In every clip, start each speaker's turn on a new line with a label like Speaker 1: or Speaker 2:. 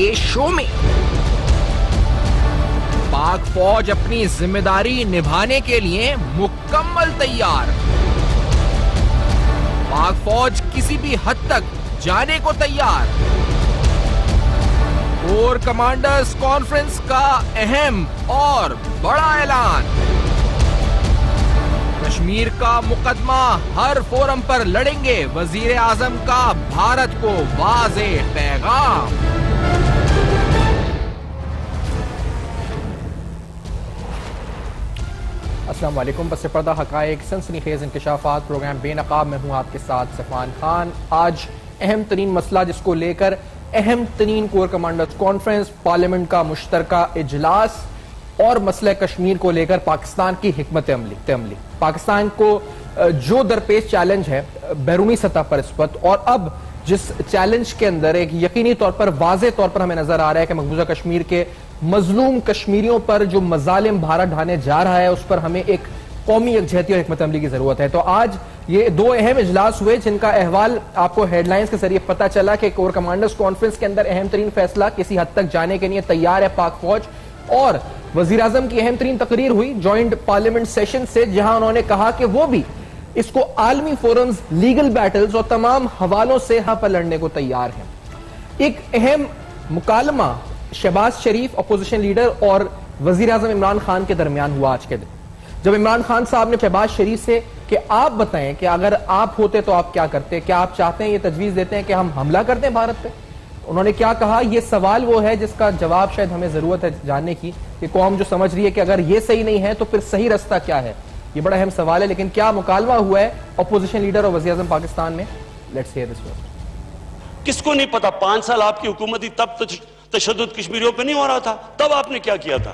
Speaker 1: کے شو میں۔ پاک فوج اپنی ذمہ داری نبھانے کے لیے مکمل تیار۔ پاک فوج کسی بھی حد تک جانے کو تیار۔ کور کمانڈرز کانفرنس کا اہم اور بڑا اعلان۔ کشمیر کا مقدمہ ہر فورم پر لڑیں گے، وزیر اعظم کا بھارت کو واضح پیغام۔ السلام علیکم، پس پردہ حقائق، سنسنی خیز انکشافات، پروگرام بے نقاب میں ہوں آپ کے ساتھ صفوان خان۔ آج اہم ترین مسئلہ جس کو لے کر اہم ترین کور کمانڈرز کانفرنس، پارلیمنٹ کا مشترکہ اجلاس اور مسئلہ کشمیر کو لے کر پاکستان کی حکمت عملی۔ پاکستان کو جو درپیش چیلنج ہے بیرونی سطح پر اس وقت، اور اب جس چیلنج کے اندر ایک یقینی طور پر واضح طور پر ہمیں نظر آ رہا ہے کہ مقبوضہ کشمیر کے مظلوم کشمیریوں پر جو مظالم بھارت ڈھانے جا رہا ہے، اس پر ہمیں ایک قومی یکجہتی اور حکمت عملی کی ضرورت ہے۔ تو آج یہ دو اہم اجلاس ہوئے جن کا احوال آپ کو ہیڈ لائنز کے ذریعے پتہ چلا کہ کور کمانڈرز کانفرنس کے اندر اہم ترین فیصلہ کسی حد تک جانے کے لیے تیار ہے پاک فوج، اور وزیر اعظم کی اہم ترین تقریر ہوئی جوائنٹ پارلیمنٹ سیشن سے، جہاں انہوں نے کہا کہ وہ بھی اس کو عالمی فورمز، لیگل بیٹلز اور تمام حوالوں سے ہاں پر لڑنے کو تیار ہیں۔ ایک اہم مکالمہ شہباز شریف اپوزیشن لیڈر اور وزیر اعظم عمران خان کے درمیان ہوا آج کے دن، جب عمران خان صاحب نے شہباز شریف سے کہ آپ بتائیں کہ اگر آپ ہوتے تو آپ کیا کرتے، کیا آپ چاہتے ہیں، یہ تجویز دیتے ہیں کہ ہم حملہ کرتے ہیں بھارت پہ؟ انہوں نے کیا کہا؟ یہ سوال وہ ہے جس کا جواب شاید ہمیں ضرورت ہے جاننے کی، کہ قوم جو سمجھ رہی ہے کہ اگر یہ صحیح نہیں ہے تو پھر صحیح رستہ کیا ہے۔ یہ بڑا اہم سوال ہے، لیکن کیا مکالمہ ہوا ہے اپوزیشن لیڈر اور وزیر اعظم پاکستان میں؟ Let's hair this word.
Speaker 2: کس کو نہیں پتا 5 سال آپ کی حکومت تھی، تب تشدد کشمیریوں پہ نہیں ہو رہا تھا؟ تب آپ نے کیا کیا تھا؟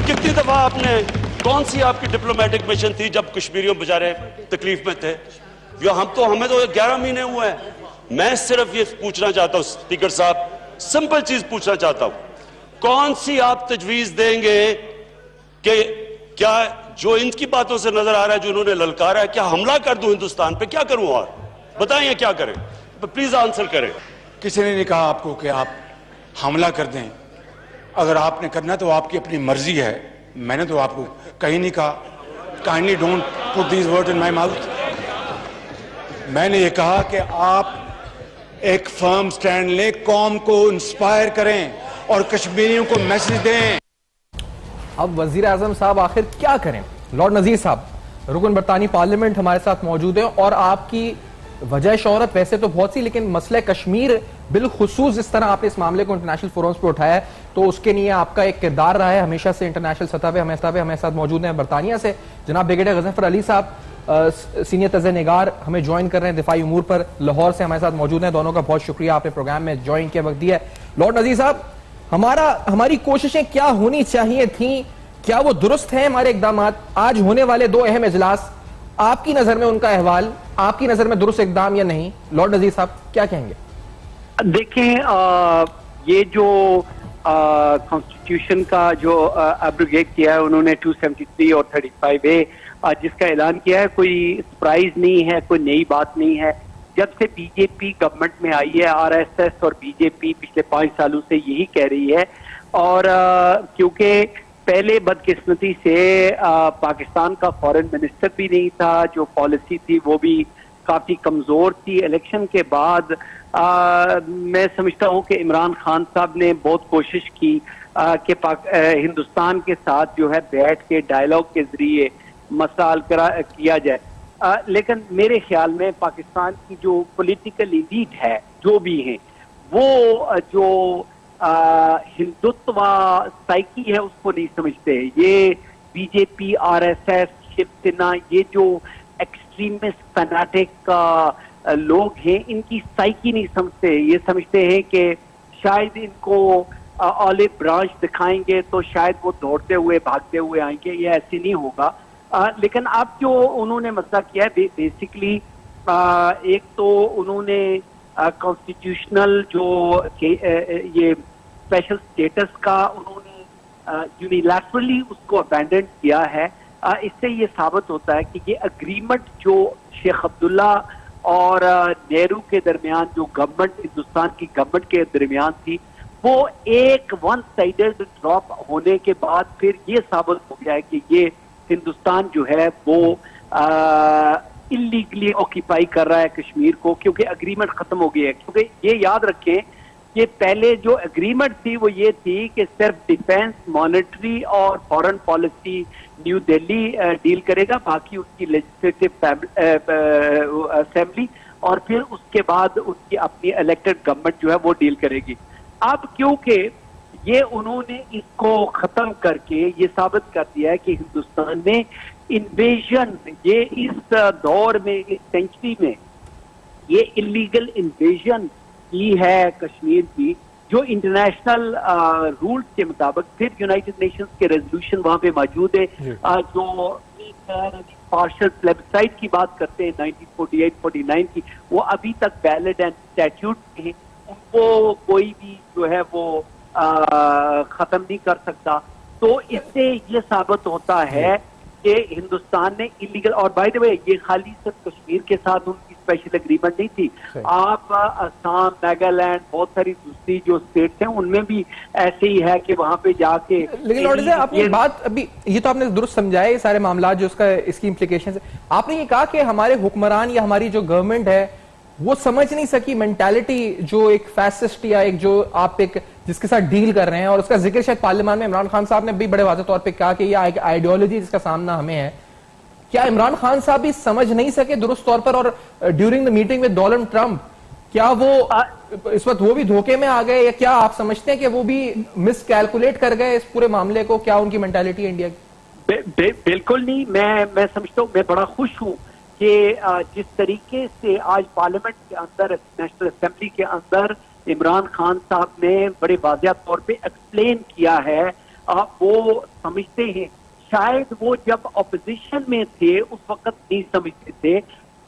Speaker 2: کتنی دفعہ آپ نے، کون سی آپ کی ڈپلومیٹک مشن تھی جب کشمیریوں بیچارے تکلیف میں تھے؟ ہمیں تو 11 مہینے ہوئے ہیں۔ میں صرف یہ پوچھنا چاہتا ہوں اسپیکر صاحب، سمپل چیز پوچھنا چاہتا ہوں، کون سی آپ تجویز دیں گے کہ کیا جو ان کی باتوں سے نظر آ رہا ہے، جو انہوں نے للکارا ہے، کیا حملہ کر دوں ہندوستان پہ؟ کیا کروں؟ اور بتائیں یہ کیا کریں؟ پلیز آنسر کریں۔
Speaker 3: کسی نے نہیں کہا آپ کو کہ آپ حملہ کر دیں، اگر آپ نے کرنا تو آپ کی اپنی مرضی ہے، میں نے تو آپ کو کہیں نہیں کہا۔ Kindly don't put these word in my mouth. میں نے یہ کہا کہ آپ ایک فرم سٹینڈ لیں، قوم کو انسپائر کریں اور کشمیریوں کو میسج دیں۔
Speaker 1: اب وزیر اعظم صاحب آخر کیا کریں؟ لارڈ نذیر صاحب رکن برطانوی پارلیمنٹ ہمارے ساتھ موجود ہیں، اور آپ کی وجہ شہرت ویسے تو بہت سی، لیکن مسئلہ کشمیر بالخصوص اس طرح آپ نے اس معاملے کو انٹرنیشنل فورمز پہ اٹھایا ہے، تو اس کے لیے آپ کا ایک کردار رہا ہے ہمیشہ سے انٹرنیشنل سطح پہ۔ ہمیں ساتھ موجود ہیں برطانیہ سے جناب بریگیڈیئر غضنفر علی صاحب، سینئر تجزیہ نگار ہمیں جوائن کر رہے ہیں دفاعی امور پر، لاہور سے ہمارے ساتھ موجود ہیں۔ دونوں کا بہت شکریہ، آپ نے پروگرام میں جوائن کیا، وقت دیا ہے۔ لارڈ نذیر صاحب، ہماری کوششیں کیا ہونی چاہیے تھیں؟ کیا وہ درست ہیں ہمارے اقدامات؟ آج ہونے والے دو اہم اجلاس، آپ کی نظر میں ان کا احوال، آپ کی نظر میں درست اقدام یا نہیں؟ لارڈ نذیر صاحب کیا کہیں گے؟
Speaker 4: دیکھیں، یہ جو کانسٹیٹیوشن کا جو ایبروگیٹ کیا ہے انہوں نے 273 اور 35A، جس کا اعلان کیا ہے، کوئی سپرائز نہیں ہے، کوئی نئی بات نہیں ہے۔ جب سے بی جے پی گورنمنٹ میں آئی ہے، RSS اور بی جے پی پچھلے 5 سالوں سے یہی کہہ رہی ہے، اور کیونکہ پہلے بدقسمتی سے پاکستان کا فارن منسٹر بھی نہیں تھا، جو پالیسی تھی وہ بھی کافی کمزور تھی۔ الیکشن کے بعد میں سمجھتا ہوں کہ عمران خان صاحب نے بہت کوشش کی کہ ہندوستان کے ساتھ جو ہے بیٹھ کے ڈائیلاگ کے ذریعے مسئلہ حل کیا جائے، لیکن میرے خیال میں پاکستان کی جو پولیٹیکل ایلیٹ ہے، جو بھی ہیں، وہ جو ہندوتوا سائیکی ہے اس کو نہیں سمجھتے۔ یہ بی جے پی، RSS، شیو سینا، یہ جو ایکسٹریمسٹ فیناٹک لوگ ہیں، ان کی سائیکی نہیں سمجھتے۔ یہ سمجھتے ہیں کہ شاید ان کو اولیو برانچ دکھائیں گے تو شاید وہ دوڑتے ہوئے بھاگتے ہوئے آئیں گے، یہ ایسے نہیں ہوگا۔ لیکن اب جو انہوں نے مسئلہ کیا ہے، بیسیکلی ایک تو انہوں نے کانسٹیٹیوشنل جو یہ اسپیشل اسٹیٹس کا انہوں نے یونیلیٹرلی اس کو ابینڈن کیا ہے۔ اس سے یہ ثابت ہوتا ہے کہ یہ اگریمنٹ جو شیخ عبداللہ اور نہرو کے درمیان جو گورنمنٹ ہندوستان کی گورنمنٹ کے درمیان تھی وہ ایک ون سائیڈڈ ڈراپ ہونے کے بعد پھر یہ ثابت ہو گیا ہے کہ یہ ہندوستان جو ہے وہ انلیگلی آکیپائی کر رہا ہے کشمیر کو، کیونکہ اگریمنٹ ختم ہو گیا ہے. کیونکہ یہ یاد رکھیں کہ پہلے جو اگریمنٹ تھی وہ یہ تھی کہ صرف ڈیفینس، مانیٹری اور foreign policy new Delhi deal کرے گا، باقی اس کی لیجسلیٹو اسمبلی اور پھر اس کے بعد اس کی اپنی الیکٹڈ گورنمنٹ جو ہے وہ ڈیل کرے گی. اب کیونکہ یہ انہوں نے اس کو ختم کر کے یہ ثابت کر دیا ہے کہ ہندوستان نے انویژن، یہ اس دور میں، اس سینچری میں یہ انلیگل انویژن کی ہے کشمیر کی، جو انٹرنیشنل رولز کے مطابق. پھر یونائٹڈ نیشنز کے ریزولوشن وہاں پہ موجود ہے جو پارشل پلیبسائٹ کی بات کرتے ہیں 1948-49 کی، وہ ابھی تک ویلڈ اینڈ اسٹیچیوٹ ہیں، ان کو کوئی بھی جو ہے وہ ختم نہیں کر سکتا. تو اس سے یہ ثابت ہوتا ہے کہ ہندوستان نے انلیگل، اور بائی دا وے یہ خالی صرف کشمیر کے ساتھ ان کی اسپیشل اگریمنٹ نہیں تھی، آپ آسام، ناگالینڈ، بہت ساری دوسری جو اسٹیٹس ہیں ان میں بھی ایسے ہی ہے کہ وہاں پہ جا کے.
Speaker 1: لیکن لارڈ صاحب آپ نے بات ابھی یہ تو آپ نے درست سمجھایا یہ سارے معاملات جو اس کی امپلیکیشنز ہیں. آپ نے یہ کہا کہ ہمارے حکمران یا ہماری جو گورنمنٹ ہے وہ سمجھ نہیں سکی مینٹالٹی جو ایک فیسسٹ یا ایک جو آپ ایک جس کے ساتھ ڈیل کر رہے ہیں، اور اس کا ذکر شاید پارلیمان میں عمران خان صاحب نے بھی بڑے واضح طور پہ کہا کہ یہ ایک آئیڈیالوجی جس کا سامنا ہمیں ہے. کیا عمران خان صاحب بھی سمجھ نہیں سکے درست طور پر، اور during the meeting with Donald Trump کیا وہ اس وقت وہ بھی دھوکے میں آ گئے، یا کیا آپ سمجھتے ہیں کہ وہ بھی مس کیلکولیٹ کر گئے اس پورے معاملے کو؟ کیا ان کی مینٹالٹی ہے انڈیا کی؟
Speaker 4: بالکل نہیں. میں سمجھتا ہوں، میں بڑا خوش ہوں کہ جس طریقے سے آج پارلیمنٹ کے اندر، نیشنل اسمبلی کے اندر عمران خان صاحب نے بڑے واضح طور پہ ایکسپلین کیا ہے. وہ سمجھتے ہیں، شاید وہ جب اپوزیشن میں تھے اس وقت نہیں سمجھتے تھے.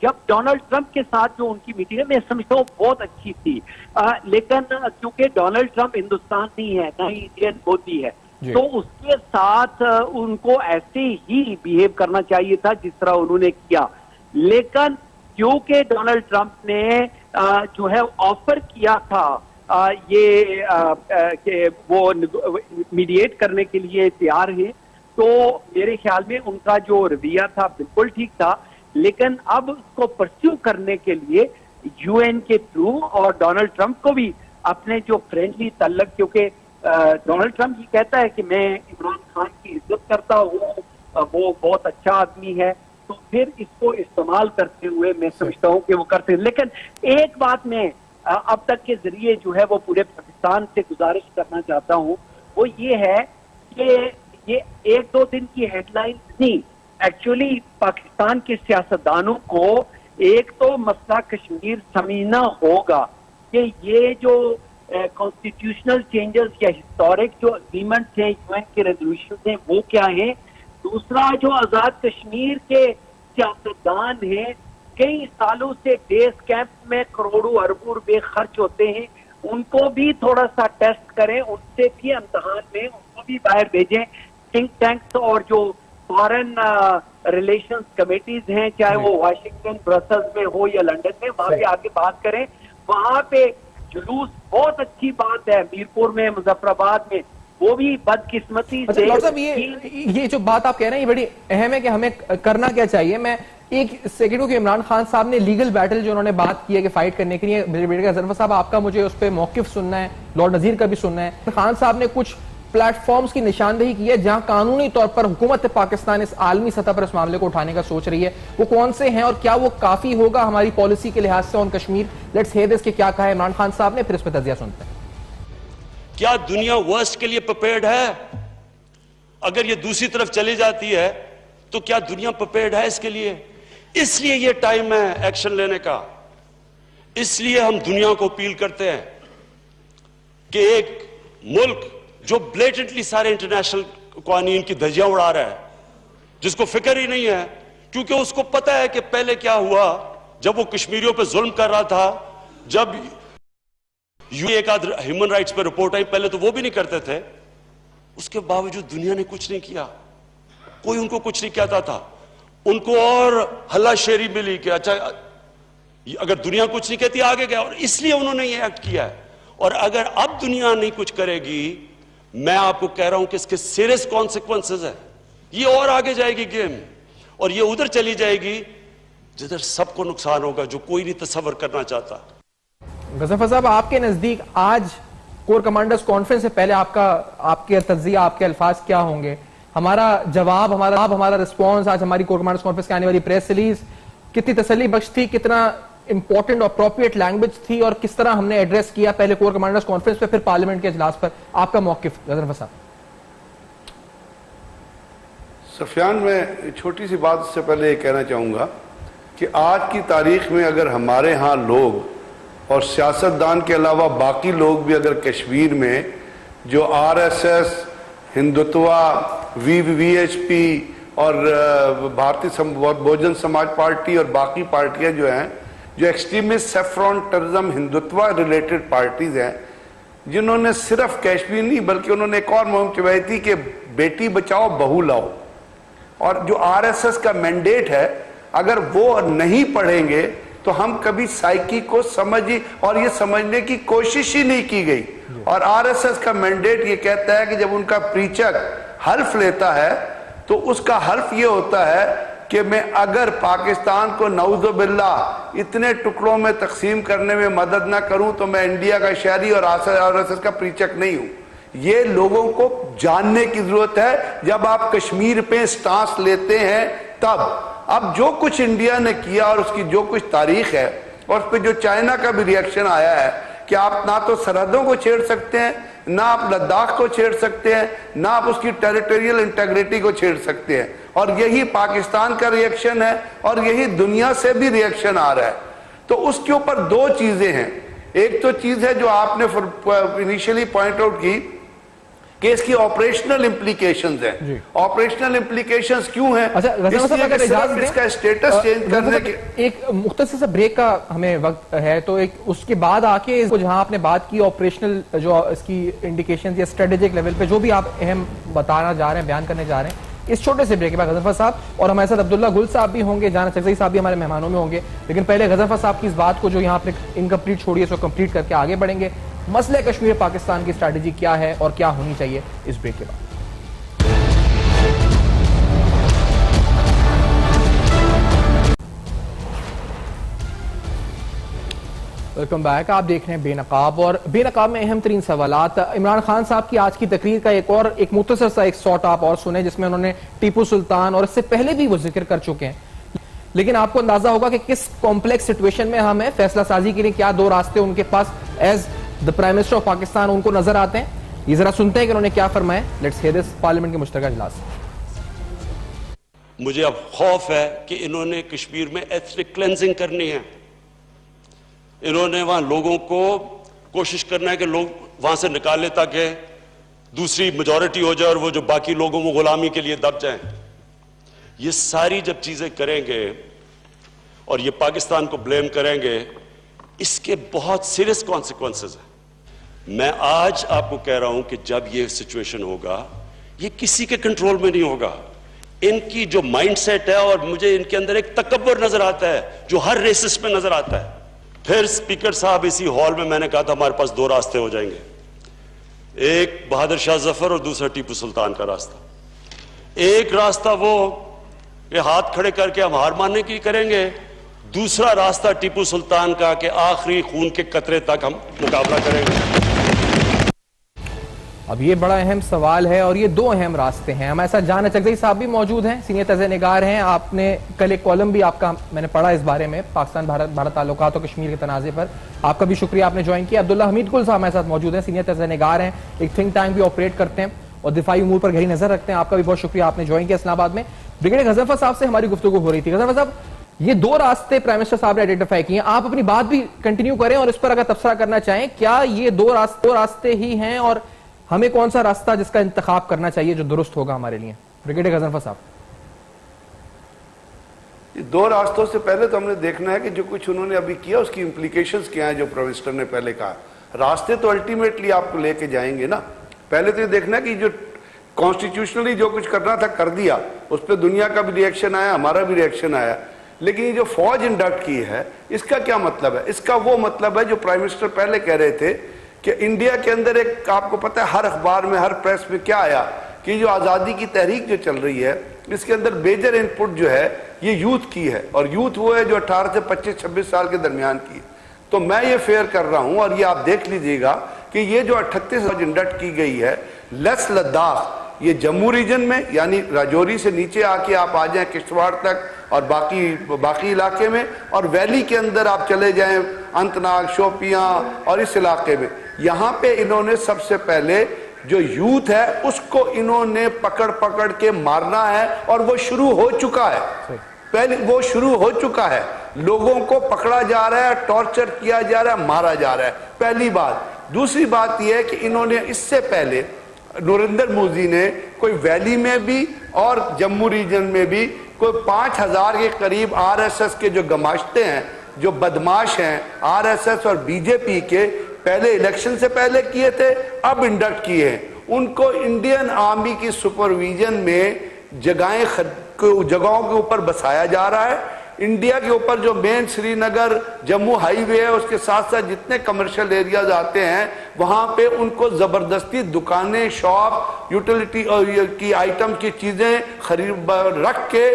Speaker 4: جب ڈونلڈ ٹرمپ کے ساتھ جو ان کی میٹنگ ہے میں سمجھتا ہوں بہت اچھی تھی، لیکن کیونکہ ڈونلڈ ٹرمپ ہندوستان نہیں ہے، نہ ہی انڈین مودی ہے، تو اس کے ساتھ ان کو ایسے ہی بیہیو کرنا چاہیے تھا جس طرح انہوں نے کیا. لیکن کیونکہ ڈونلڈ ٹرمپ نے جو ہے آفر کیا تھا یہ کہ وہ میڈیٹ کرنے کے لیے تیار ہیں، تو میرے خیال میں ان کا جو رویہ تھا بالکل ٹھیک تھا. لیکن اب اس کو پرسیو کرنے کے لیے یو این کے تھرو اور ڈونلڈ ٹرمپ کو بھی اپنے جو فرینڈلی تعلق، کیونکہ ڈونلڈ ٹرمپ یہ کہتا ہے کہ میں عمران خان کی عزت کرتا ہوں، وہ بہت اچھا آدمی ہے، تو پھر اس کو استعمال کرتے ہوئے میں سمجھتا ہوں کہ وہ کرتے ہیں. لیکن ایک بات میں اب تک کے ذریعے جو ہے وہ پورے پاکستان سے گزارش کرنا چاہتا ہوں، وہ یہ ہے کہ یہ ایک دو دن کی ہیڈ لائنز نہیں، ایکچولی پاکستان کے سیاستدانوں کو ایک تو مسئلہ کشمیر سمجھنا ہوگا کہ یہ جو کانسٹیٹیوشنل چینجز یا ہسٹورک جو اگریمنٹس ہیں، یو این کے ریزولوشن ہیں، وہ کیا ہیں. دوسرا جو آزاد کشمیر کے سیاستدان ہیں، کئی سالوں سے بیس کیمپ میں کروڑوں اربوں روپے خرچ ہوتے ہیں، ان کو بھی تھوڑا سا ٹیسٹ کریں، ان سے بھی امتحان میں ان کو بھی باہر بھیجیں. تھنک ٹینکس اور جو فارن ریلیشنز کمیٹیز ہیں، چاہے وہ واشنگٹن، برسلز میں ہو یا لنڈن میں، وہاں پہ آگے بات کریں. وہاں پہ جلوس بہت اچھی بات ہے، میرپور میں، مظفر آباد میں، وہ بھی بدقسمتی سے.
Speaker 1: یہ جو بات آپ کہہ رہے ہیں یہ بڑی اہم ہے کہ ہمیں کرنا کیا چاہیے. میں ایک سیکنڈوں کہ عمران خان صاحب نے لیگل بیٹل جو انہوں نے بات کی ہے کہ فائٹ کرنے کے لیے، میرے بیٹے کا ظفر صاحب آپ کا مجھے اس پہ موقف سننا ہے، لارڈ نذیر کا بھی سننا ہے. خان صاحب نے کچھ پلیٹ فارمز کی نشاندہی کی ہے جہاں قانونی طور پر حکومت پاکستان اس عالمی سطح پر اس معاملے کو اٹھانے کا سوچ رہی ہے. وہ کون سے ہیں اور کیا وہ کافی ہوگا ہماری پالیسی کے لحاظ سے آن کشمیر؟ لیٹس ہیئر دس کہ کیا کہا ہے عمران خان صاحب نے، پھر اس پہ تجزیہ سنتے ہیں.
Speaker 2: کیا دنیا ورسٹ کے لیے پریپیئرڈ ہے؟ اگر یہ دوسری طرف چلی جاتی ہے تو کیا دنیا پریپیئرڈ ہے اس کے لیے؟ اس لیے یہ ٹائم ہے ایکشن لینے کا. اس لیے ہم دنیا کو اپیل کرتے ہیں کہ ایک ملک جو بلیٹنٹلی سارے انٹرنیشنل قوانین کی دھجیاں اڑا رہا ہے، جس کو فکر ہی نہیں ہے، کیونکہ اس کو پتا ہے کہ پہلے کیا ہوا جب وہ کشمیریوں پہ ظلم کر رہا تھا. جب ایک آدھ ہیومن رائٹس پہ رپورٹ آئی، پہلے تو وہ بھی نہیں کرتے تھے، اس کے باوجود دنیا نے کچھ نہیں کیا، کوئی ان کو کچھ نہیں کہتا تھا. ان کو اور ہلا شیری ملی کہ اچھا اگر دنیا کچھ نہیں کہتی آگے گیا، اور اس لیے انہوں نے یہ ایکٹ کیا ہے. اور اگر اب دنیا نہیں کچھ کرے گی، میں آپ کو کہہ رہا ہوں کہ اس کے سیریس کانسیکوینسز ہیں. یہ اور آگے جائے گی گیم، اور یہ ادھر چلی جائے گی جدھر سب کو نقصان ہوگا، جو کوئی نہیں تصور کرنا چاہتا.
Speaker 1: غضنفر صاحب، آپ کے نزدیک آج کور کمانڈرز کانفرنس سے پہلے آپ کے تجزیہ، آپ کے الفاظ کیا ہوں گے؟ ہمارا جواب، ہمارا رسپانس آج ہماری کور کمانڈرز کانفرنس کے آنے والی پریس ریلیز کتنی تسلی بخش تھی، کتنا امپورٹنٹ اور اپروپریٹ لینگویج تھی، اور کس طرح ہم نے ایڈریس کیا پہلے کور کمانڈرز کانفرنس پہ، پھر پارلیمنٹ کے اجلاس پر؟ آپ کا موقف غضنفر صاحب.
Speaker 5: سفیان، میں چھوٹی سی بات سے پہلے یہ کہنا چاہوں گا کہ آج کی تاریخ میں اگر ہمارے ہاں لوگ اور سیاستدان کے علاوہ باقی لوگ بھی اگر کشمیر میں جو R S S, Hindutva, V H P اور بھارتی بہوجن سماج پارٹی اور باقی پارٹیاں جو ہیں جو ایکسٹریمسٹ سیفرونٹرزم ہندوتوا ریلیٹڈ پارٹیز ہیں، جنہوں نے صرف کشمیر نہیں بلکہ انہوں نے ایک اور مہم چلائی تھی کہ بیٹی بچاؤ بہو لاؤ، اور جو آر ایس ایس کا مینڈیٹ ہے اگر وہ نہیں پڑھیں گے تو ہم کبھی سائیکی کو سمجھی اور یہ سمجھنے کی کوشش ہی نہیں کی گئی. اور آر ایس ایس کا مینڈیٹ یہ کہتا ہے کہ جب ان کا پریچر حلف لیتا ہے تو اس کا حلف یہ ہوتا ہے کہ میں اگر پاکستان کو نعوذ باللہ اتنے ٹکڑوں میں تقسیم کرنے میں مدد نہ کروں تو میں انڈیا کا شہری اور آر ایس ایس کا پریچک نہیں ہوں. یہ لوگوں کو جاننے کی ضرورت ہے. جب آپ کشمیر پہ سٹانس لیتے ہیں تب اب جو کچھ انڈیا نے کیا اور اس کی جو کچھ تاریخ ہے اور اس پہ جو چائنا کا بھی ریئیکشن آیا ہے کہ آپ نہ تو سرحدوں کو چھیڑ سکتے ہیں، نہ آپ لداخ کو چھیڑ سکتے ہیں، نہ آپ اس کی ٹیریٹوریل انٹیگریٹی کو چھیڑ سکتے ہیں، اور یہی پاکستان کا ریئیکشن ہے اور یہی دنیا سے بھی ریئیکشن آ رہا ہے. تو اس کے اوپر دو چیزیں ہیں. ایک تو چیز ہے جو آپ نے انیشلی پوائنٹ آؤٹ کی کہ اس کی آپریشنل امپلیکیشنز ہیں. آپریشنل امپلیکیشنز کیوں ہیں؟ اس لیے کہ صرف اس کا سٹیٹس چینج کرنے کے
Speaker 1: ایک مختصر سا بریک کا ہمیں وقت ہے، تو ایک اس کے بعد آ کے جہاں آپ نے بات کی آپریشنل جو اس کی انڈیکیشنز یا اسٹریٹجک لیول پہ جو بھی آپ اہم بتانا جا رہے ہیں، بیان کرنے جا رہے ہیں، اس چھوٹے سے بریک کے بعد غضنفر صاحب اور ہمارے ساتھ عبداللہ گل صاحب بھی ہوں گے، جانا چکزئی صاحب بھی ہمارے مہمانوں میں ہوں گے. لیکن پہلے غضنفر صاحب کی اس بات کو جو یہاں آپ نے انکمپلیٹ چھوڑی ہے اس کو کمپلیٹ کر کے آگے بڑھیں گے. مسئلہ کشمیر پاکستان کی اسٹریٹجی کیا ہے اور کیا ہونی چاہیے، اس بریک کے بعد. Welcome back. آپ دیکھ رہے ہیں بے نقاب، اور بے نقاب میں اہم ترین سوالات. عمران خان صاحب کی آج کی تقریر کا ایک مختصر سا ایک شارٹ آپ اور سنیں جس میں انہوں نے ٹیپو سلطان اور اس سے پہلے بھی وہ ذکر کر چکے ہیں، لیکن آپ کو اندازہ ہوگا کہ کس کمپلیکس سچویشن میں ہم ہیں. فیصلہ سازی کے لیے کیا دو راستے ان کے پاس as the prime minister of Pakistan ان کو نظر آتے ہیں. یہ ذرا سنتے ہیں کہ انہوں نے کیا فرمایا. لیٹس ہیئر دس پارلیمنٹ کے مشترکہ اجلاس.
Speaker 2: مجھے اب خوف ہے کہ انہوں نے کشمیر میں ایتھنک کلینزنگ کرنی ہے. انہوں نے وہاں لوگوں کو کوشش کرنا ہے کہ لوگ وہاں سے نکالے تاکہ دوسری میجورٹی ہو جائے اور وہ جو باقی لوگوں کو غلامی کے لیے دب جائیں. یہ ساری جب چیزیں کریں گے اور یہ پاکستان کو بلیم کریں گے، اس کے بہت سیریس کانسیکوینسز ہیں. میں آج آپ کو کہہ رہا ہوں کہ جب یہ سچویشن ہوگا یہ کسی کے کنٹرول میں نہیں ہوگا. ان کی جو مائنڈ سیٹ ہے، اور مجھے ان کے اندر ایک تکبر نظر آتا ہے جو ہر ریسس میں نظر آتا ہے. پھر اسپیکر صاحب اسی ہال میں نے کہا تھا ہمارے پاس دو راستے ہو جائیں گے، ایک بہادر شاہ ظفر اور دوسرا ٹیپو سلطان کا راستہ. ایک راستہ وہ کہ ہاتھ کھڑے کر کے ہم ہار ماننے کی کریں گے، دوسرا راستہ ٹیپو سلطان کا کہ آخری خون کے قطرے تک ہم مقابلہ کریں گے.
Speaker 1: اب یہ بڑا اہم سوال ہے اور یہ دو اہم راستے ہیں. ہمارے ساتھ جان چکزئی صاحب بھی موجود ہیں، سینئر تجزیہ نگار ہیں. آپ نے کل ایک کالم بھی آپ کا میں نے پڑھا اس بارے میں، پاکستان بھارت تعلقات اور کشمیر کے تنازع پر. آپ کا بھی شکریہ، آپ نے جوائن کیا. عبداللہ حمید گل صاحب ہمارے ساتھ موجود ہیں، سینئر تجزیہ نگار ہیں، ایک تھنک ٹینک بھی آپریٹ کرتے ہیں اور دفاعی امور پر گہری نظر رکھتے ہیں. آپ کا بھی بہت شکریہ، آپ نے جوائن کیا اسلام آباد میں. بریگیڈیئر غضنفر صاحب سے ہماری گفتگو ہو رہی تھی. غضنفر صاحب، یہ دو راستے پرائم منسٹر صاحب نے آئیڈینٹیفائی کیے ہیں، آپ اپنی بات بھی کنٹینیو کریں اور اس پر اگر تبصرہ کرنا چاہیں، کیا یہ دو راستے ہی ہیں اور ہمیں کون سا راستہ جس کا انتخاب کرنا چاہیے جو درست ہوگا ہمارے لیے؟ بریگیڈیئر غضنفر صاحب.
Speaker 5: دو راستوں سے پہلے تو ہم نے دیکھنا ہے کہ جو کچھ انہوں نے ابھی کیا اس کی امپلیکیشنز کیا ہیں. جو پرائم منسٹر نے پہلے کہا، راستے تو الٹیمیٹلی آپ کو لے کے جائیں گے نا. پہلے تو یہ دیکھنا ہے کہ جو کانسٹیٹیوشنلی جو کچھ کرنا تھا کر دیا، اس پہ دنیا کا بھی ریئیکشن آیا، ہمارا بھی ریئیکشن آیا. لیکن یہ جو فوج انڈکٹ کی ہے اس کا کیا مطلب ہے؟ اس کا وہ مطلب ہے جو پرائم منسٹر پہلے کہہ رہے تھے کہ انڈیا کے اندر ایک، آپ کو پتہ ہے ہر اخبار میں ہر پریس میں کیا آیا کہ جو آزادی کی تحریک جو چل رہی ہے اس کے اندر میجر انپٹ جو ہے یہ یوتھ کی ہے، اور یوتھ وہ ہے جو 18 سے 25-26 سال کے درمیان کی ہے۔ تو میں یہ فیئر کر رہا ہوں، اور یہ آپ دیکھ لیجئے گا کہ یہ جو 38 انڈکٹ کی گئی ہے لیس لداخ، یہ جموں ریجن میں یعنی راجوری سے نیچے آ کے آپ آ جائیں کشتواڑ تک اور باقی علاقے میں، اور ویلی کے اندر آپ چلے جائیں انت ناگ، شوپیاں اور اس علاقے میں، یہاں پہ انہوں نے سب سے پہلے جو یوتھ ہے اس کو انہوں نے پکڑ کے مارنا ہے، اور وہ شروع ہو چکا ہے، وہ شروع ہو چکا ہے، لوگوں کو پکڑا جا رہا ہے، ٹارچر کیا جا رہا ہے، مارا جا رہا ہے، پہلی بات۔ دوسری بات یہ ہے کہ انہوں نے اس سے پہلے نریندر مودی نے کوئی ویلی میں بھی اور جموں ریجن میں بھی کوئی 5000 کے قریب آر ایس ایس کے جو گماشتے ہیں، جو بدماش ہیں آر ایس ایس اور بی جے پی کے، پہلے الیکشن سے پہلے کیے تھے، اب انڈکٹ کیے ہیں، ان کو انڈین آرمی کی سپرویژن میں جگہوں کے اوپر بسایا جا رہا ہے۔ انڈیا کے اوپر جو مین سری نگر جموں ہائی وے ہے اس کے ساتھ ساتھ جتنے کمرشل ایریاز آتے ہیں وہاں پہ ان کو زبردستی دکانیں، شاپ، یوٹیلیٹی کی آئٹم کی چیزیں خرید رکھ کے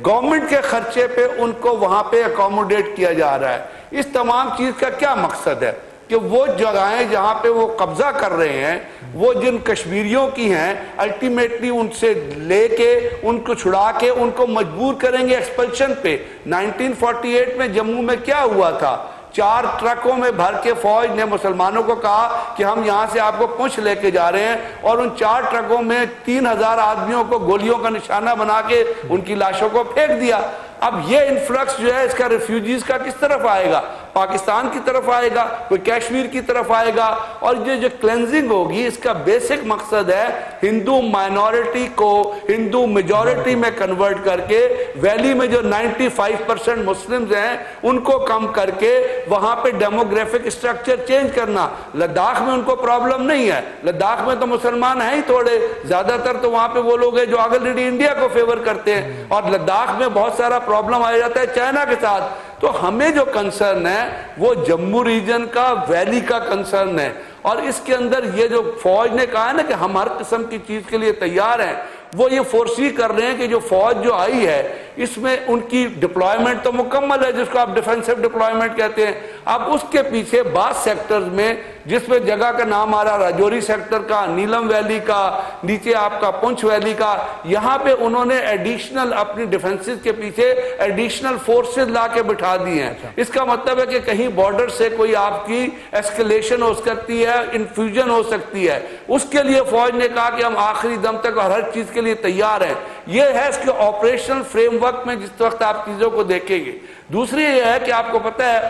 Speaker 5: گورنمنٹ کے خرچے پہ ان کو وہاں پہ اکوموڈیٹ کیا جا رہا ہے۔ اس تمام چیز کا کیا مقصد ہے کہ وہ جگہیں جہاں پہ وہ قبضہ کر رہے ہیں وہ جن کشمیریوں کی ہیں، الٹیمیٹلی ان سے لے کے ان کو چھڑا کے ان کو مجبور کریں گے ایکسپلشن پہ۔ 1948 میں جموں میں کیا ہوا تھا؟ 4 ٹرکوں میں بھر کے فوج نے مسلمانوں کو کہا کہ ہم یہاں سے آپ کو پونچھ لے کے جا رہے ہیں، اور ان 4 ٹرکوں میں 3000 آدمیوں کو گولیوں کا نشانہ بنا کے ان کی لاشوں کو پھینک دیا۔ اب یہ انفلکس جو ہے اس کا ریفیوجیز کا کس طرف آئے گا؟ پاکستان کی طرف آئے گا، کوئی کشمیر کی طرف آئے گا، اور یہ جو کلینزنگ ہوگی اس کا بیسک مقصد ہے ہندو مائنورٹی کو ہندو میجورٹی میں کنورٹ کر کے، ویلی میں جو 95% مسلمز ہیں ان کو کم کر کے وہاں پہ ڈیموگرافک اسٹرکچر چینج کرنا۔ لداخ میں ان کو پرابلم نہیں ہے، لداخ میں تو مسلمان ہیں ہی تھوڑے، زیادہ تر تو وہاں پہ وہ لوگ ہیں جو آلریڈی انڈیا کو فیور کرتے ہیں، اور لداخ میں بہت سارا پرابلم آ جاتا ہے چائنا کے ساتھ۔ تو ہمیں جو کنسرن ہے وہ جموں ریجن کا، ویلی کا کنسرن ہے، اور اس کے اندر یہ جو فوج نے کہا ہے نا کہ ہم ہر قسم کی چیز کے لیے تیار ہیں، وہ یہ فورسی کر رہے ہیں کہ جو فوج جو آئی ہے اس میں ان کی ڈپلائمنٹ تو مکمل ہے، جس کو آپ ڈیفینسو ڈپلائمنٹ کہتے ہیں۔ اب اس کے پیچھے بعض سیکٹرز میں جس میں جگہ کا نام آ رہا راجوری سیکٹر کا، نیلم ویلی کا، نیچے آپ کا پونچھ ویلی کا، یہاں پہ انہوں نے ایڈیشنل اپنی ڈیفنسز کے پیچھے ایڈیشنل فورسز لا کے بٹھا دی ہیں۔ اس کا مطلب ہے کہ کہیں بارڈر سے کوئی آپ کی ایسکیلیشن ہو سکتی ہے، انفیوژن ہو سکتی ہے، اس کے لیے فوج نے کہا کہ ہم آخری دم تک اور ہر چیز کے لیے تیار ہیں۔ یہ ہے اس کے آپریشنل فریم ورک میں جس وقت آپ چیزوں کو دیکھیں گے۔ دوسری یہ ہے کہ آپ کو پتہ ہے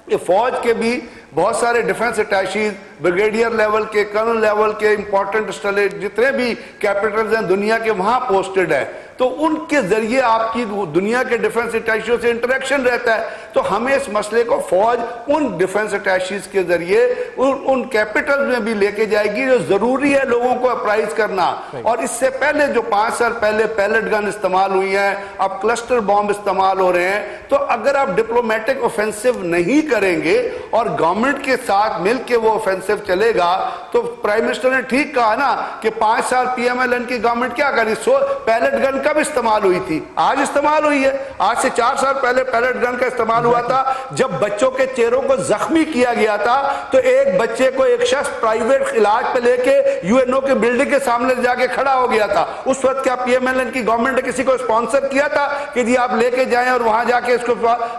Speaker 5: کہ فوج کے بھی بہت سارے ڈیفنس اٹیچیز، بریگیڈیئر لیول کے، کرنل لیول کے، امپورٹنٹ جتنے بھی کیپٹلز ہیں دنیا کے وہاں پوسٹڈ ہیں، تو ان کے ذریعے آپ کی دنیا کے ڈیفنس اٹیچیوں سے انٹریکشن رہتا ہے۔ تو ہمیں اس مسئلے کو فوج ان ڈیفنس اٹیچیز کے ذریعے ان کیپٹل میں بھی لے کے جائے گی جو ضروری ہے لوگوں کو اپرائز کرنا۔ اور اس سے پہلے جو 5 سال پہلے پیلٹ گن استعمال ہوئی ہیں، اب کلسٹر بامب استعمال ہو رہے ہیں، تو اگر آپ ڈپلومیٹک اوفینسو نہیں کریں گے اور گورنمنٹ کے ساتھ مل کے وہ اوفینسو چلے گا، تو پرائم منسٹر نے ٹھیک کہا نا کہ 5 سال پی ایم ایل این کی گورنمنٹ کیا کری؟ پیلٹ گن کب استعمال ہوئی تھی؟ آج استعمال ہوئی ہے۔ آج سے 4 سال پہلے پیلٹ گن کا استعمال ہوا تھا جب بچوں کے چہروں کو زخمی کیا گیا تھا، تو ایک بچے کو ایک شخص پرائیویٹ علاج پہ لے کے یو این او کے بلڈنگ کے سامنے جا کے کھڑا ہو گیا تھا۔ اس وقت کیا پی ایم ایل این کی گورنمنٹ نے کسی کو اسپانسر کیا تھا کہ جی آپ لے کے جائیں اور وہاں جا کے اس کو؟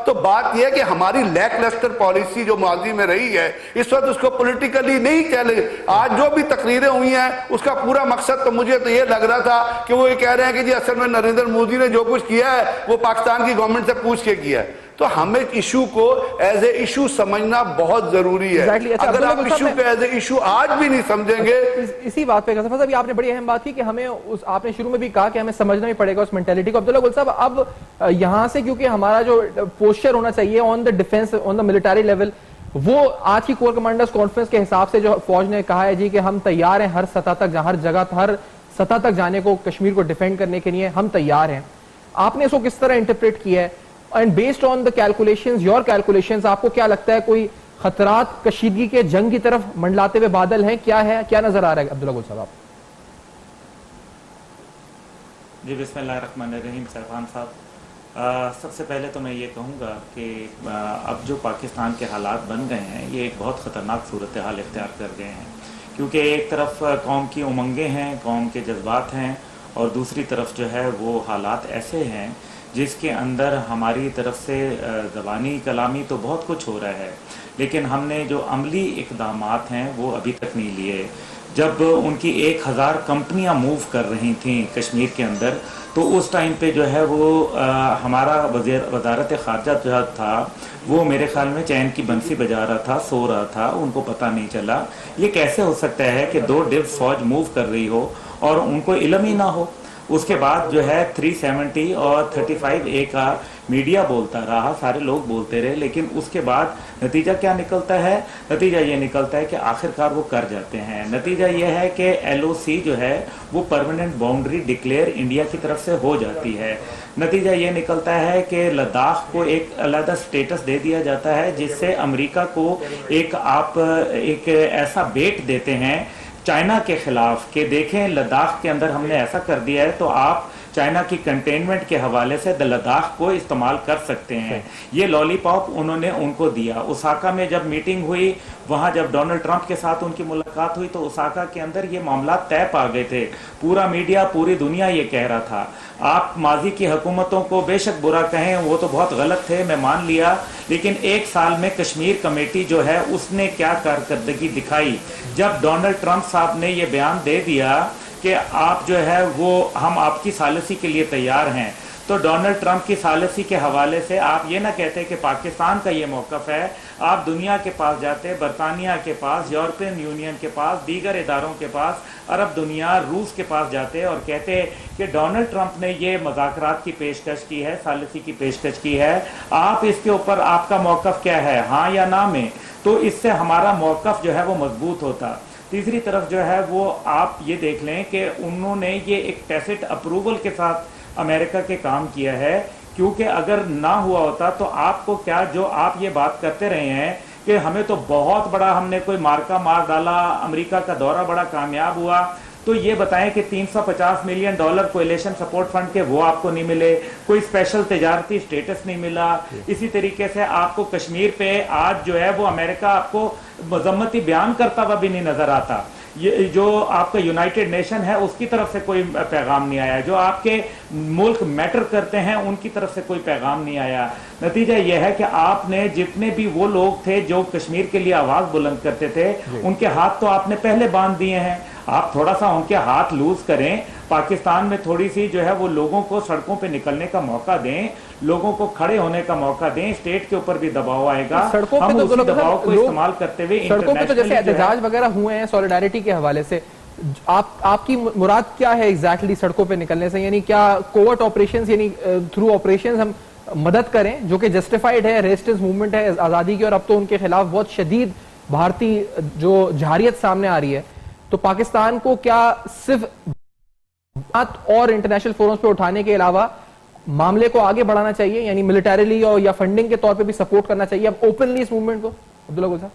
Speaker 5: تو بات یہ ہے کہ ہماری لیک لسٹر پالیسی جو ماضی میں رہی ہے اس وقت اس کو پولیٹیکلی نہیں چیلنج۔ آج جو بھی تقریریں ہوئی ہیں اس کا پورا مقصد تو مجھے تو یہ لگ رہا تھا کہ وہ یہ کہہ رہے ہیں کہ جی اصل میں نریندر مودی نے جو کچھ کیا ہے وہ پاکستان کی گورنمنٹ سے پوچھ کے کیا ہے۔ تو ہمیں ایشو کو ایز اے ایشو سمجھنا بہت ضروری ہے۔ اگر آپ ایشو کو ایز اے ایشو آج بھی نہیں سمجھیں گے،
Speaker 1: اسی بات پہ صاحب ابھی آپ نے بڑی اہم بات کی کہ ہمیں آپ نے شروع میں بھی کہا کہ ہمیں سمجھنا ہی پڑے گا اس مینٹیلٹی کو۔ عبداللہ گل صاحب، اب یہاں سے کیونکہ ہمارا جو پوسچر ہونا چاہیے on the defence, on the military level, وہ آج کی کور کمانڈرز کانفرنس کے حساب سے جو فوج نے کہا ہے جی کہ ہم تیار ہیں ہر سطح تک، ہر جگہ ہر سطح تک جانے کو، کشمیر کو ڈیفینڈ کرنے کے لیے ہم تیار ہیں۔ آپ نے اس کو کس طرح انٹرپریٹ کیا ہے and based on the calculations, your calculations, آپ کو کیا لگتا ہے کوئی خطرات کشیدگی کے جنگ کی طرف منڈلاتے ہوئے بادل ہیں؟ کیا ہے، کیا نظر آ رہا ہے عبداللہ گل صاحب آپ؟
Speaker 6: جی بسم اللہ الرحمن الرحیم. سرفان صاحب، سب سے پہلے تو میں یہ کہوں گا کہ اب جو پاکستان کے حالات بن گئے ہیں یہ ایک بہت خطرناک صورتحال اختیار کر گئے ہیں، کیونکہ ایک طرف قوم کی امنگیں ہیں، قوم کے جذبات ہیں، اور دوسری طرف جو ہے وہ حالات ایسے ہیں جس کے اندر ہماری طرف سے زبانی کلامی تو بہت کچھ ہو رہا ہے، لیکن ہم نے جو عملی اقدامات ہیں وہ ابھی تک نہیں لیے. جب ان کی 1000 کمپنیاں موو کر رہی تھیں کشمیر کے اندر، تو اس ٹائم پہ جو ہے وہ ہمارا وزارت خارجہ جو تھا وہ میرے خیال میں چین کی بنسی بجا رہا تھا، سو رہا تھا، ان کو پتہ نہیں چلا. یہ کیسے ہو سکتا ہے کہ 2 ڈیوس فوج موو کر رہی ہو اور ان کو علم ہی نہ ہو؟ اس کے بعد جو ہے 370 اور 35A کا میڈیا بولتا رہا، سارے لوگ بولتے رہے، لیکن اس کے بعد نتیجہ کیا نکلتا ہے؟ نتیجہ یہ نکلتا ہے کہ آخرکار وہ کر جاتے ہیں. نتیجہ یہ ہے کہ LOC جو ہے وہ پرماننٹ باؤنڈری ڈکلیئر انڈیا کی طرف سے ہو جاتی ہے. نتیجہ یہ نکلتا ہے کہ لداخ کو ایک علیحدہ سٹیٹس دے دیا جاتا ہے، جس سے امریکہ کو آپ ایک ایسا بیٹ دیتے ہیں چائنا کے خلاف کہ دیکھیں لداخ کے اندر ہم نے ایسا کر دیا ہے تو آپ چائنا کی کنٹینمنٹ کے حوالے سے لداخ کو استعمال کر سکتے ہیں. یہ لالی پاپ انہوں نے ان کو دیا. اوساکا میں جب میٹنگ ہوئی، وہاں جب ڈونلڈ ٹرمپ کے ساتھ ان کی ملاقات ہوئی تو اوساکا کے اندر یہ معاملات طے پا گئے تھے. پورا میڈیا، پوری دنیا یہ کہہ رہا تھا. آپ ماضی کی حکومتوں کو بے شک برا کہیں، وہ تو بہت غلط تھے، میں مان لیا، لیکن 1 سال میں کشمیر کمیٹی جو ہے اس نے کیا کارکردگی دکھائی. جب ڈونلڈ ٹرمپ صاحب نے یہ بیان دے دیا کہ آپ جو ہے وہ ہم آپ کی ثالثی کے لیے تیار ہیں، تو ڈونلڈ ٹرمپ کی ثالثی کے حوالے سے آپ یہ نہ کہتے کہ پاکستان کا یہ موقف ہے. آپ دنیا کے پاس جاتے، برطانیہ کے پاس، یورپین یونین کے پاس، دیگر اداروں کے پاس، عرب دنیا، روس کے پاس جاتے اور کہتے کہ ڈونلڈ ٹرمپ نے یہ مذاکرات کی پیشکش کی ہے، ثالثی کی پیشکش کی ہے، آپ اس کے اوپر آپ کا موقف کیا ہے، ہاں یا نہ میں؟ تو اس سے ہمارا موقف جو ہے وہ مضبوط ہوتا. تیسری طرف جو ہے وہ آپ یہ دیکھ لیں کہ انہوں نے یہ ایک ٹیسٹ اپروول کے ساتھ امریکہ کے کام کیا ہے، کیونکہ اگر نہ ہوا ہوتا تو آپ کو کیا، جو آپ یہ بات کرتے رہے ہیں کہ ہمیں تو بہت بڑا ہم نے کوئی مارکا مار ڈالا، امریکہ کا دورہ بڑا کامیاب ہوا، تو یہ بتائیں کہ $350 ملین کولیشن سپورٹ فنڈ کے وہ آپ کو نہیں ملے، کوئی اسپیشل تجارتی سٹیٹس نہیں ملا. اسی طریقے سے آپ کو کشمیر پہ آج جو ہے وہ امریکہ آپ کو مذمتی بیان کرتا ہوا بھی نہیں نظر آتا. یہ جو آپ کا یونائٹڈ نیشن ہے اس کی طرف سے کوئی پیغام نہیں آیا، جو آپ کے ملک میٹر کرتے ہیں ان کی طرف سے کوئی پیغام نہیں آیا. نتیجہ یہ ہے کہ آپ نے جتنے بھی وہ لوگ تھے جو کشمیر کے لیے آواز بلند کرتے تھے ان کے ہاتھ تو آپ نے پہلے باندھ دیے ہیں. آپ تھوڑا سا ان کے ہاتھ لوز کریں، پاکستان میں تھوڑی سی جو ہے وہ لوگوں کو سڑکوں پہ نکلنے کا موقع دیں، لوگوں کو کھڑے ہونے کا موقع دیں. اسٹیٹ کے اوپر بھی دباؤ آئے گا، ہم اسی دباؤ کو استعمال کرتے ہوئے
Speaker 1: سڑکوں پہ تو جیسے احتجاج وغیرہ ہوئے ہیں سولیڈیرٹی کے حوالے سے، آپ کی مراد کیا ہے ایگزیکٹلی سڑکوں پہ نکلنے سے؟ یعنی کیا کوورٹ آپریشنز، یعنی تھرو آپریشنز ہم مدد کریں جو کہ جسٹیفائڈ ہے، ریزسٹنس موومنٹ ہے آزادی کی، اور اب تو ان کے خلاف بہت شدید بھارتی جو جہاریت سامنے آ رہی ہے، تو پاکستان کو کیا صرف بات اور انٹرنیشنل فورمز پہ اٹھانے کے علاوہ معاملے کو آگے بڑھانا چاہیے، یعنی ملٹریلی اور یا فنڈنگ کے طور پہ بھی سپورٹ کرنا چاہیے اب اوپنلی اس موومنٹ کو؟ عبداللہ گل صاحب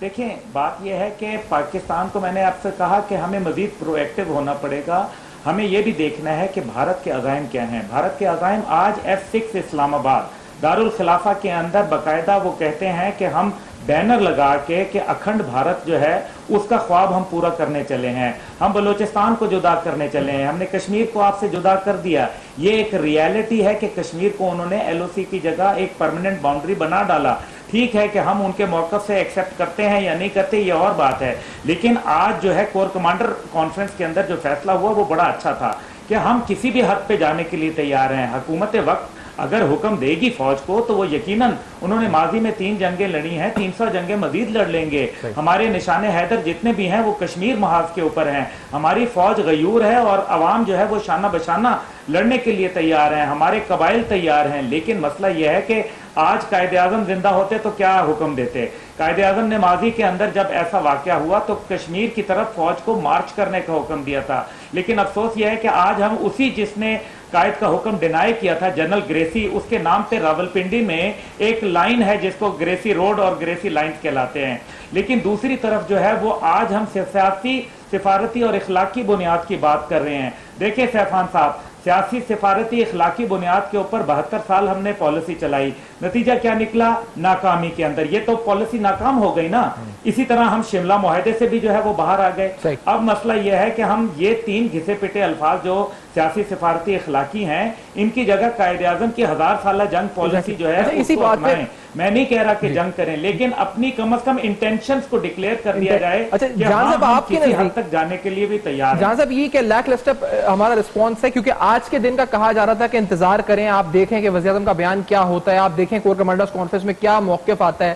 Speaker 6: دیکھیں، بات یہ ہے کہ پاکستان کو میں نے آپ سے کہا کہ ہمیں مزید پرو ایکٹیو ہونا پڑے گا. ہمیں یہ بھی دیکھنا ہے کہ بھارت کے عزائم کیا ہیں. بھارت کے عزائم آج F6 اسلام آباد دارالخلافہ کے اندر باقاعدہ وہ کہتے ہیں کہ ہم بینر لگا کے کہ اکھنڈ بھارت جو ہے اس کا خواب ہم پورا کرنے چلے ہیں، ہم بلوچستان کو جدا کرنے چلے ہیں، ہم نے کشمیر کو آپ سے جدا کر دیا. یہ ایک ریالٹی ہے کہ کشمیر کو انہوں نے LOC کی جگہ ایک پرماننٹ باؤنڈری بنا ڈالا. ٹھیک ہے کہ ہم ان کے موقف سے ایکسیپٹ کرتے ہیں یا نہیں کرتے یہ اور بات ہے، لیکن آج جو ہے کور کمانڈر کانفرنس کے اندر جو فیصلہ ہوا وہ بڑا اچھا تھا کہ ہم کسی بھی حد پہ جانے کے لیے تیار ہیں. حکومت وقت اگر حکم دے گی فوج کو تو وہ یقیناً، انہوں نے ماضی میں 3 جنگیں لڑی ہیں، 300 جنگیں مزید لڑ لیں گے. ہمارے نشان حیدر جتنے بھی ہیں وہ کشمیر محاذ کے اوپر ہیں. ہماری فوج غیور ہے اور عوام جو ہے وہ شانہ بشانہ لڑنے کے لیے تیار ہیں، ہمارے قبائل تیار ہیں. لیکن مسئلہ یہ ہے کہ آج قائد اعظم زندہ ہوتے تو کیا حکم دیتے؟ قائد اعظم نے ماضی کے اندر جب ایسا واقعہ ہوا تو کشمیر کی طرف فوج کو مارچ کرنے کا حکم دیا تھا، لیکن افسوس یہ ہے کہ آج ہم اسی جس نے قائد کا حکم ڈینائی کیا تھا، جنرل گریسی، اس کے نام پہ راولپنڈی میں ایک لائن ہے جس کو گریسی روڈ اور گریسی لائنز کہلاتے ہیں، لیکن دوسری طرف جو ہے وہ آج ہم سیاسی، سفارتی اور اخلاقی بنیاد کی بات کر رہے ہیں۔ دیکھیں سیفان صاحب، سیاسی، سفارتی، اخلاقی بنیاد کے اوپر 72 سال ہم نے پالیسی چلائی، نتیجہ کیا نکلا؟ ناکامی کے اندر، یہ تو پالیسی ناکام ہو گئی نا۔ اسی طرح ہم شملہ معاہدے سے بھی جو ہے وہ باہر آ گئے۔ اب مسئلہ یہ ہے کہ ہم یہ 3 گھسے پٹے الفاظ جو سیاسی، سفارتی، اخلاقی ہیں، ان کی جگہ قائد اعظم کی 1000 سالہ جنگ پالیسی جو ہے
Speaker 1: اسی بات پہ
Speaker 6: میں نہیں کہہ رہا کہ جنگ کریں، لیکن اپنی کم از کم انٹینشنز کو ڈکلیئر کر دیا جائے کہ ہم کسی حد تک جانے کے لیے بھی تیار ہیں۔
Speaker 1: جہاں صاحب یہ کہ لیک لسٹر ہمارا رسپانس ہے، کیونکہ آج کے دن کا کہا جا رہا تھا کہ انتظار کریں، آپ دیکھیں کہ وزیر اعظم کا بیان کیا ہوتا ہے، آپ دیکھیں کور کمانڈرز کانفرنس میں کیا موقف آتا ہے۔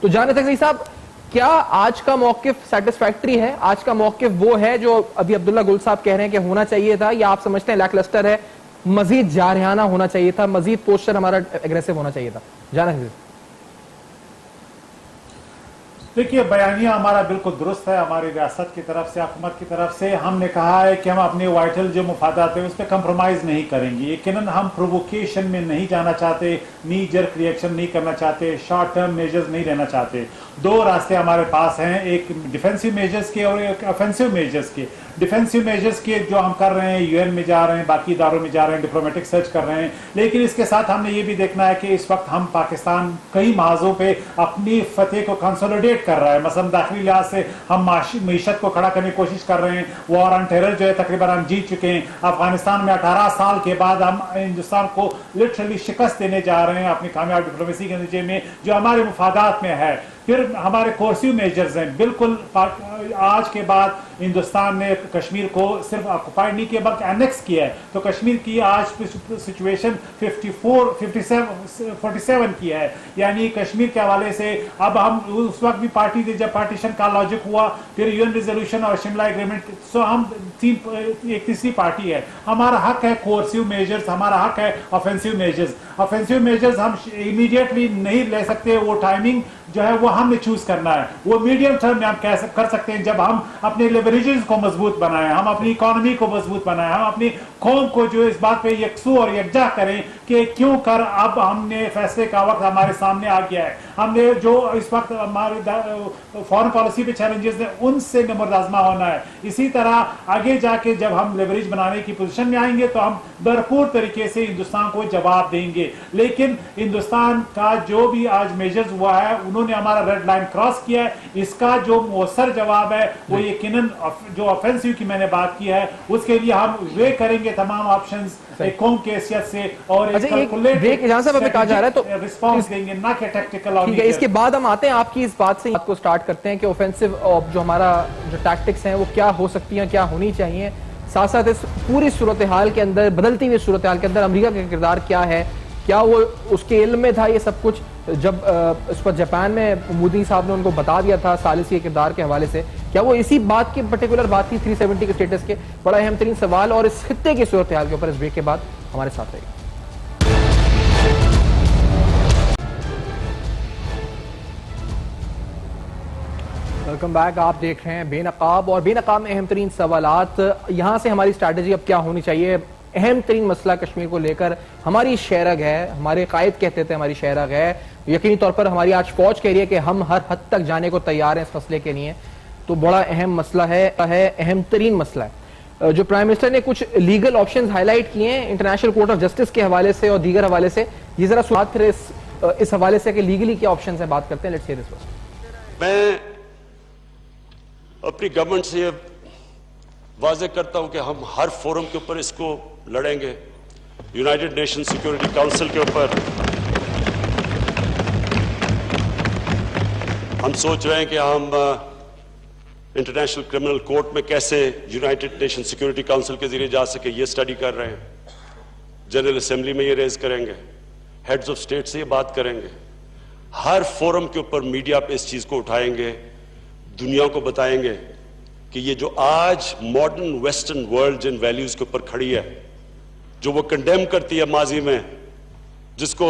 Speaker 1: تو جانے تک صاحب، کیا آج کا موقف سیٹسفیکٹری ہے؟ آج کا موقف وہ ہے جو ابھی عبداللہ گل صاحب کہہ رہے ہیں کہ ہونا چاہیے تھا، یا آپ سمجھتے ہیں لیک لسٹر ہے، مزید جارحانہ ہونا چاہیے تھا، مزید پوسچر ہمارا اگریسو ہونا چاہیے تھا؟ جانے تک
Speaker 7: دیکھیے، بیانیہ ہمارا بالکل درست ہے، ہماری ریاست کی طرف سے، حکومت کی طرف سے ہم نے کہا ہے کہ ہم اپنے وائٹل جو مفادات ہیں اس پہ کمپرومائز نہیں کریں گے، یقیناً ہم پروووکیشن میں نہیں جانا چاہتے، نی جرک ریئیکشن نہیں کرنا چاہتے، شارٹ ٹرم میجرز نہیں لینا چاہتے۔ 2 راستے ہمارے پاس ہیں، ایک ڈیفینسو میجرز کے اور ایک افینسو میجرز کے۔ ڈیفینسو میجرز کے جو ہم کر رہے ہیں، یو این میں جا رہے ہیں، باقی اداروں میں جا رہے ہیں، ڈپلومیٹک سرچ کر رہے ہیں، لیکن اس کے ساتھ ہم نے یہ بھی دیکھنا ہے کہ اس وقت ہم پاکستان کئی محاذوں پہ اپنی فتح کو کنسولیڈیٹ کر رہا ہے۔ مثلا داخلی لحاظ سے ہم معیشت کو کھڑا کرنے کی کوشش کر رہے ہیں، وار آن ٹیرر جو ہے تقریباً ہم جیت چکے ہیں۔ افغانستان میں 18 سال کے بعد ہم ہندوستان کو لٹرلی شکست دینے جا رہے ہیں اپنی کامیاب ڈپلومیسی کے نتیجے میں، جو ہمارے مفادات میں ہے۔ پھر ہمارے کورسیو میجرز ہیں، بالکل آج کے بعد ہندوستان نے کشمیر کو صرف آکوپائڈ نہیں کیا بلکہ انیکس کیا ہے، تو کشمیر کی آج سچویشن 47 کی ہے، یعنی کشمیر کے حوالے سے اب ہم اس وقت بھی پارٹی تھے جب پارٹیشن کا لاجک ہوا، پھر یو این ریزولوشن اور شملہ ایگریمنٹ، سو ہم ایک تیسری پارٹی ہے۔ ہمارا حق ہے کورسیو میجرز، ہمارا حق ہے آفینسیو میجرز۔ آفینسیو میجرز ہم امیڈیٹلی نہیں لے سکتے، وہ ٹائمنگ جو ہے وہ ہم نے چوز کرنا ہے، وہ میڈیم ٹرم میں ہم کر سکتے ہیں جب ہم اپنے لیوریجز کو مضبوط بنائیں، ہم اپنی اکانومی کو مضبوط بنائیں، ہم اپنی قوم کو جو اس بات پہ یکسو اور یکجا کریں کہ کیوں کر اب ہم نے فیصلے کا وقت ہمارے سامنے آ گیا ہے۔ ہم نے جو اس وقت ہمارے فارن پالیسی پہ چیلنجز ہیں ان سے نمبر آزما ہونا ہے۔ اسی طرح آگے جا کے جب ہم لیوریج بنانے کی پوزیشن میں آئیں گے تو ہم بھرپور طریقے سے ہندوستان کو جواب دیں گے، لیکن ہندوستان کا جو بھی آج میجرز ہوا ہے انہوں نے ہمارا ریڈ لائن کراس کیا ہے، اس کا جو مؤثر جواب ہے وہ یقیناً جو آفینسو کی میں نے بات کی ہے اس کے لیے ہم وے کریں گے تمام آپشنز ایک قوم کی حیثیت سے، اور رسپانس دیں گے، نہ کہ ٹیکٹیکل۔
Speaker 1: اس کے بعد ہم آتے ہیں آپ کی اس بات سے کو سٹارٹ کرتے ہیں کہ اوفینسو جو ہمارا جو ٹیکٹکس ہیں وہ کیا ہو سکتی ہیں، کیا ہونی چاہیے، ساتھ ساتھ اس پوری صورتحال کے اندر، بدلتی ہوئی صورتحال کے اندر امریکہ کا کردار کیا ہے، کیا وہ اس کے علم میں تھا یہ سب کچھ جب اس پر جاپان میں مودی صاحب نے ان کو بتا دیا تھا ثالثی کے کردار کے حوالے سے، کیا وہ اسی بات کی پرٹیکولر بات تھی 370 کے سٹیٹس کے؟ بڑا اہم ترین سوال، اور اس خطے کی صورتحال کے اوپر اس بریک کے بعد ہمارے ساتھ رہیے۔ ویلکم بیک، آپ دیکھ رہے ہیں بے نقاب، اور بے نقاب میں اہم ترین سوالات، یہاں سے ہماری اسٹریٹجی اب کیا ہونی چاہیے۔ اہم ترین مسئلہ کشمیر کو لے کر ہماری شہرگ ہے، ہمارے قائد کہتے تھے ہماری شہرگ ہے، یقینی طور پر ہماری آج فوج کہہ رہی ہے کہ ہم ہر حد تک جانے کو تیار ہیں اس مسئلے کے لیے، تو بڑا اہم مسئلہ ہے، اہم ترین مسئلہ ہے۔ جو پرائم منسٹر نے کچھ لیگل آپشنز ہائی لائٹ کیے ہیں انٹرنیشنل کورٹ آف جسٹس کے حوالے سے اور دیگر حوالے سے، یہ ذرا سوات پھر اس حوالے سے کہ لیگلی کیا آپشنز ہیں بات کرتے ہیں۔ Let's hair this first.
Speaker 2: میں اپنی گورنمنٹ سے یہ واضح کرتا ہوں کہ ہم ہر فورم کے اوپر اس کو لڑیں گے، یونائیٹڈ نیشن سیکورٹی کاؤنسل کے اوپر ہم سوچ رہے ہیں کہ ہم انٹرنیشنل کرمنل کورٹ میں کیسے یونائیٹڈ نیشن سیکورٹی کاؤنسل کے ذریعے جا سکے یہ اسٹڈی کر رہے ہیں، جنرل اسمبلی میں یہ ریز کریں گے، ہیڈز آف اسٹیٹ سے یہ بات کریں گے، ہر فورم کے اوپر میڈیا پہ اس چیز کو اٹھائیں گے، دنیا کو بتائیں گے کہ یہ جو آج ماڈرن ویسٹرن ورلڈ جن ویلیوز کے اوپر کھڑی ہے، جو وہ کنڈیم کرتی ہے ماضی میں، جس کو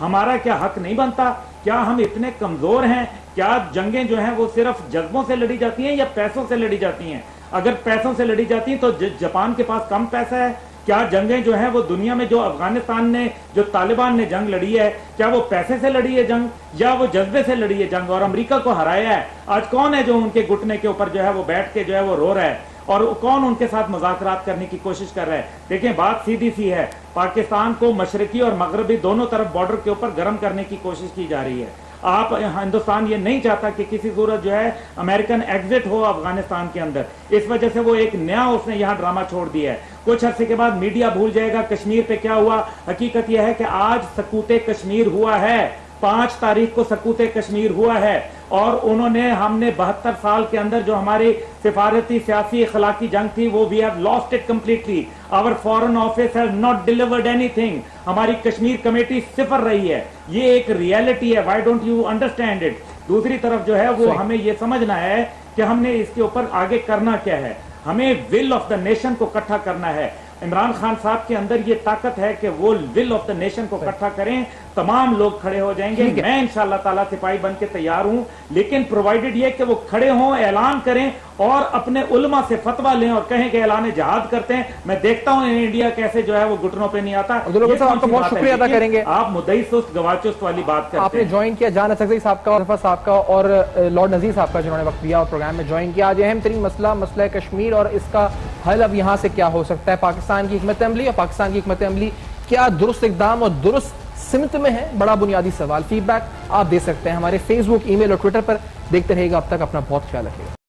Speaker 6: ہمارا کیا حق نہیں بنتا؟ کیا ہم اتنے کمزور ہیں؟ کیا جنگیں جو ہیں وہ صرف جذبوں سے لڑی جاتی ہیں یا پیسوں سے لڑی جاتی ہیں؟ اگر پیسوں سے لڑی جاتی ہیں تو جاپان کے پاس کم پیسہ ہے؟ کیا جنگیں جو ہیں وہ دنیا میں جو افغانستان نے جو طالبان نے جنگ لڑی ہے کیا وہ پیسے سے لڑی ہے جنگ یا وہ جذبے سے لڑی ہے جنگ اور امریکہ کو ہرایا ہے؟ آج کون ہے جو ان کے گھٹنے کے اوپر جو ہے وہ بیٹھ کے جو ہے وہ رو رہا ہے اور کون ان کے ساتھ مذاکرات کرنے کی کوشش کر رہا ہے؟ دیکھیں بات سیدھی سی ہے، پاکستان کو مشرقی اور مغربی دونوں طرف بارڈر کے اوپر گرم کرنے کی کوشش کی جا رہی ہے۔ آپ ہندوستان یہ نہیں چاہتا کہ کسی صورت جو ہے امریکن ایگزٹ ہو افغانستان کے اندر، اس وجہ سے وہ ایک نیا اس نے یہاں ڈرامہ چھوڑ دیا ہے۔ کچھ عرصے کے بعد میڈیا بھول جائے گا کشمیر پہ کیا ہوا۔ حقیقت یہ ہے کہ آج سکوت کشمیر ہوا ہے، 5 تاریخ کو سکوت کشمیر ہوا ہے، اور ہم نے 72 سال کے اندر جو ہماری سفارتی سیاسی اخلاقی جنگ تھی وہ we have lost it completely. Our foreign office has not delivered anything. ہماری کشمیر کمیٹی صفر رہی ہے، یہ ایک ریالٹی ہے. Why don't you understand it؟ دوسری طرف جو ہے وہ ہمیں یہ سمجھنا ہے کہ ہم نے اس کے اوپر آگے کرنا کیا ہے. ہمیں ول آف دا نیشن کو اکٹھا کرنا ہے. عمران خان صاحب کے اندر یہ طاقت ہے کہ وہ ول آف دا نیشن کو اکٹھا کریں، تمام لوگ کھڑے ہو جائیں گے. میں انشاءاللہ تعالیٰ سپاہی بن کے تیار ہوں، لیکن پرووائڈڈ یہ کہ وہ کھڑے ہوں، اعلان کریں اور اپنے علماء سے فتویٰ لیں اور کہیں کہ اعلان جہاد کرتے ہیں. میں دیکھتا ہوں انڈیا کیسے جو ہے وہ گھٹنوں پہ نہیں آتا.
Speaker 1: آپ کا بہت شکریہ ادا کریں گے.
Speaker 6: آپ مدعی سست گواہ چست والی بات کرتے ہیں.
Speaker 1: آپ نے جوائن کیا جان اسد صاحب کا، ظفر صاحب کا اور لارڈ نذیر صاحب کا جنہوں نے وقت دیا اور پروگرام میں جوائن کیا. آج اہم ترین مسئلہ کشمیر اور اس کا حل اب یہاں سے کیا ہو سکتا ہے. پاکستان کی حکمت عملی اور پاکستان کی حکمت عملی کیا درست اقدام اور درست سمت میں ہے؟ بڑا بنیادی سوال. فیڈ بیک آپ دے سکتے ہیں ہمارے فیس بک، ای میل اور ٹویٹر پر. دیکھتے رہیے گا. اب تک اپنا بہت خیال رکھیے گا.